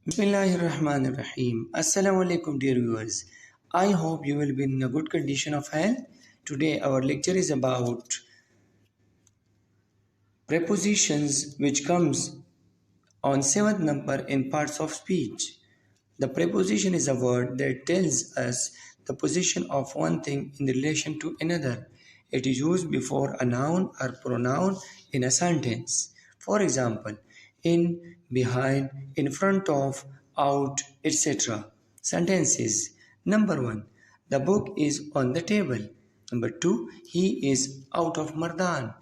Bismillahirrahmanirrahim. Assalamu alaikum, dear viewers. I hope you will be in a good condition of health. Today our lecture is about prepositions which comes on seventh number in parts of speech. The preposition is a word that tells us the position of one thing in relation to another. It is used before a noun or pronoun in a sentence. For example, in, behind, in front of, out, etc. Sentences. Number 1. The book is on the table. Number 2. He is out of Mardan.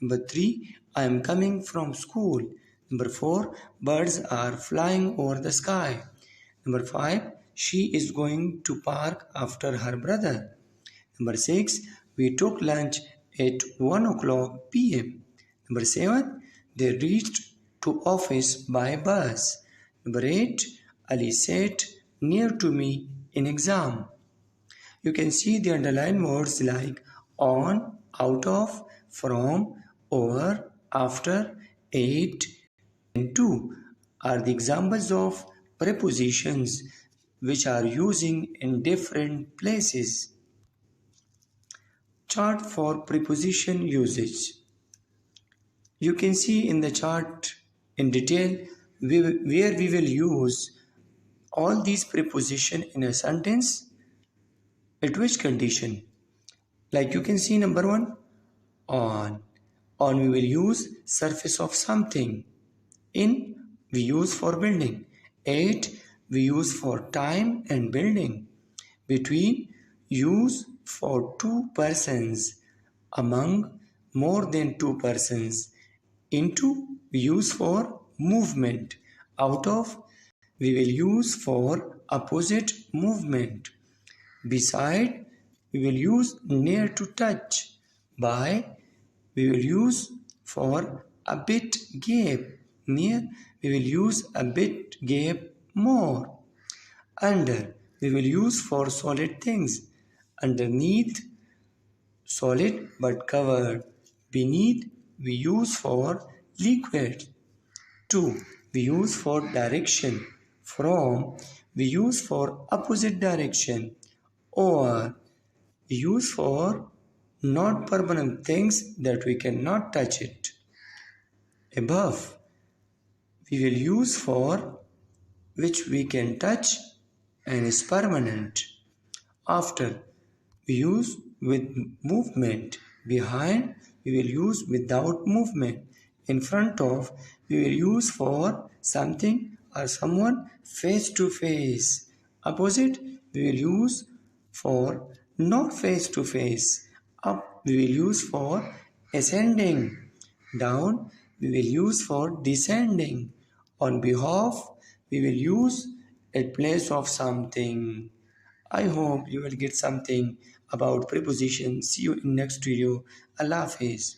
Number 3. I am coming from school. Number 4. Birds are flying over the sky. Number 5. She is going to park after her brother. Number 6. We took lunch at 1 o'clock p.m. Number 7. They reached to office by bus. Number 8. Ali sat near to me in exam. You can see the underlined words like on, out of, from, over, after, at, and to are the examples of prepositions which are using in different places. Chart for preposition usage. You can see in the chart in detail where we will use all these prepositions in a sentence at which condition. Like you can see number 1, on. On we will use surface of something. In we use for building. At we use for time and building. Between use for two persons. Among more than two persons. Into we use for movement. Out of we will use for opposite movement. Beside we will use near to touch. By we will use for a bit gap. Near we will use a bit gap more. Under we will use for solid things. Underneath solid but covered. Beneath we use for liquid. To we use for direction. From we use for opposite direction. Over we use for not permanent things that we cannot touch it. Above we will use for which we can touch and is permanent. After we use with movement. Behind we will use without movement. In front of we will use for something or someone face to face. Opposite we will use for not face to face. Up we will use for ascending. Down we will use for descending. On behalf we will use at place of something. I hope you will get something about prepositions. See you in next video. Allah Hafiz.